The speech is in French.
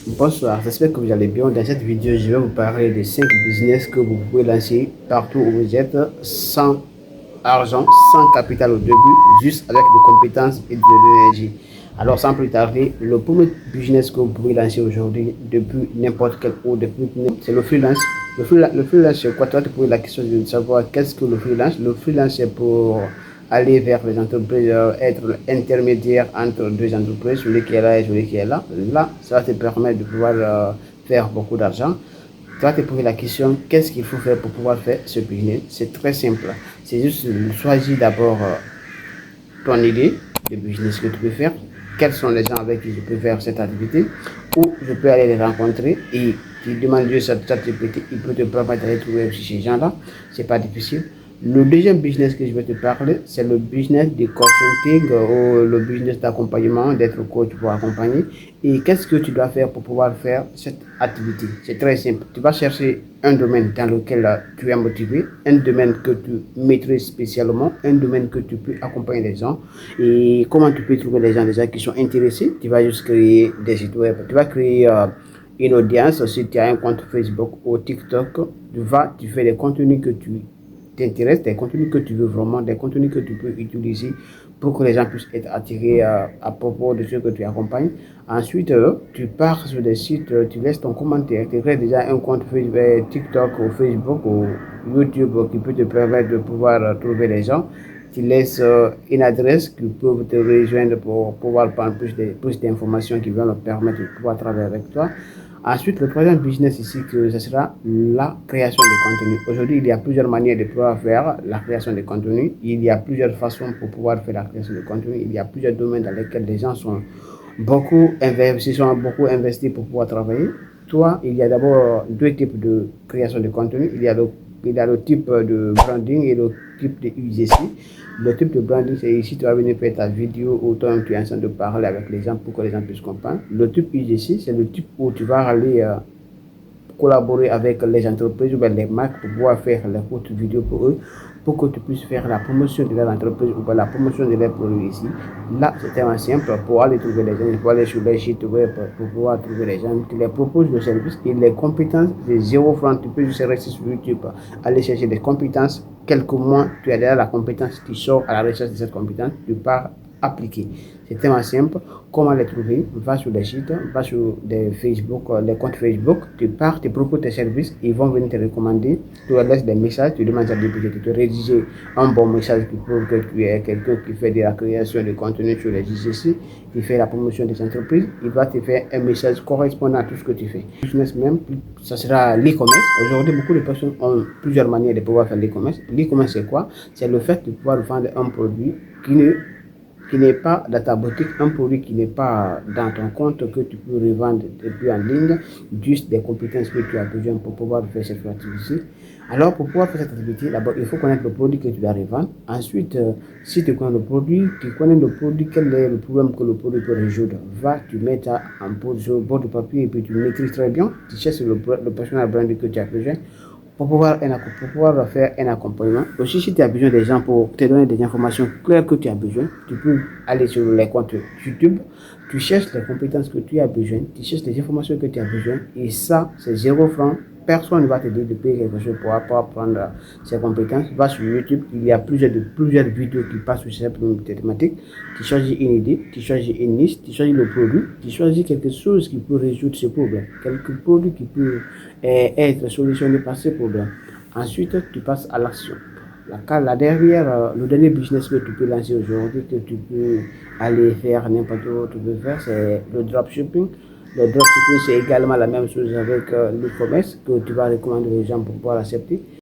Bonsoir, j'espère que vous allez bien. Dans cette vidéo, je vais vous parler de 5 business que vous pouvez lancer partout où vous êtes sans argent, sans capital au début, juste avec des compétences et de l'énergie. Alors, sans plus tarder, le premier business que vous pouvez lancer aujourd'hui depuis n'importe quel ou c'est le freelance. Le freelance, c'est quoi? Toi, tu poses la question de savoir qu'est-ce que le freelance. Le freelance, c'est pour aller vers les entreprises, être intermédiaire entre deux entreprises, celui qui est là et celui qui est là. Là, ça te permet de pouvoir faire beaucoup d'argent. Tu vas te poser la question, qu'est-ce qu'il faut faire pour pouvoir faire ce business? C'est très simple. C'est juste choisir d'abord ton idée de business que tu peux faire, quels sont les gens avec qui je peux faire cette activité, où je peux aller les rencontrer et tu demandes juste à ChatGPT, il peut te permettre d'aller trouver aussi ces gens-là, c'est pas difficile. Le deuxième business que je vais te parler, c'est le business de consulting ou le business d'accompagnement, d'être coach pour accompagner. Et qu'est-ce que tu dois faire pour pouvoir faire cette activité? C'est très simple. Tu vas chercher un domaine dans lequel tu es motivé, un domaine que tu maîtrises spécialement, un domaine que tu peux accompagner les gens. Et comment tu peux trouver les gens déjà qui sont intéressés? Tu vas juste créer des sites web. Tu vas créer une audience. Si tu as un compte Facebook ou TikTok, tu fais des contenus que tu t'intéresse, des contenus que tu veux vraiment, des contenus que tu peux utiliser pour que les gens puissent être attirés à propos de ce que tu accompagnes. Ensuite, tu pars sur des sites, tu laisses ton commentaire, tu crées déjà un compte Facebook, TikTok ou Facebook ou YouTube qui peut te permettre de pouvoir trouver les gens. Tu laisses une adresse qui peut te rejoindre pour pouvoir prendre plus d'informations qui vont leur permettre de pouvoir travailler avec toi. Ensuite, le troisième business ici, que ce sera la création de contenu. Aujourd'hui, il y a plusieurs manières de pouvoir faire la création de contenu. Il y a plusieurs façons pour pouvoir faire la création de contenu. Il y a plusieurs domaines dans lesquels les gens sont beaucoup investis pour pouvoir travailler. Toi, il y a d'abord deux types de création de contenu. Il y a le type de branding et le type de UGC. Le type de branding, c'est ici, tu vas venir faire ta vidéo où toi, tu es en train de parler avec les gens pour que les gens puissent comprendre. Le type UGC, c'est le type où tu vas aller collaborer avec les entreprises ou les marques pour pouvoir faire les courtes vidéos pour eux, pour que tu puisses faire la promotion de leur entreprise ou la promotion de leurs produits ici. Là, c'est tellement simple pour aller trouver les gens, pour aller sur les sites web, pour pouvoir trouver les gens qui les proposent le service et les compétences de 0 francs. Tu peux juste rester sur YouTube, aller chercher des compétences. Quelques mois, tu as déjà la compétence, tu sors à la recherche de cette compétence, tu pars appliquer. C'est tellement simple. Comment les trouver? Va sur les sites, va sur les comptes Facebook, tu pars, tu proposes tes services, ils vont venir te recommander, tu leur laisses des messages, tu demandes à député de te rédiger un bon message qui prouve que tu es quelqu'un qui fait de la création de contenu sur les ICC, qui fait la promotion des entreprises, il va te faire un message correspondant à tout ce que tu fais. Business même, ça sera l'e-commerce. Aujourd'hui, beaucoup de personnes ont plusieurs manières de pouvoir faire l'e-commerce. L'e-commerce, c'est quoi? C'est le fait de pouvoir vendre un produit qui n'est pas dans ta boutique, un produit qui n'est pas dans ton compte, que tu peux revendre depuis en ligne, juste des compétences que tu as besoin pour pouvoir faire cette activité. Alors, pour pouvoir faire cette activité, d'abord, il faut connaître le produit que tu dois revendre. Ensuite, si tu connais le produit, quel est le problème que le produit peut résoudre. Va, tu mets ça en pause sur le bord de papier et puis tu maîtrises très bien. Tu cherches le personal brand que tu as besoin pour pouvoir faire un accompagnement. Aussi, si tu as besoin des gens pour te donner des informations claires que tu as besoin, tu peux aller sur les comptes YouTube, tu cherches les compétences que tu as besoin, tu cherches les informations que tu as besoin, et ça, c'est 0 francs. Personne ne va te dire de payer quelque chose pour apprendre ces compétences. Va sur YouTube, il y a plusieurs vidéos qui passent sur cette thématique. Tu choisis une idée, tu choisis une niche, tu choisis le produit, tu choisis quelque chose qui peut résoudre ce problème, quelque produit qui peut être solutionné par ce problème. Ensuite, tu passes à l'action. Le dernier business que tu peux lancer aujourd'hui, que tu peux aller faire n'importe où tu peux faire, c'est le dropshipping. Le dropshipping, c'est également la même chose avec l'e-commerce que tu vas recommander aux gens pour pouvoir l'accepter.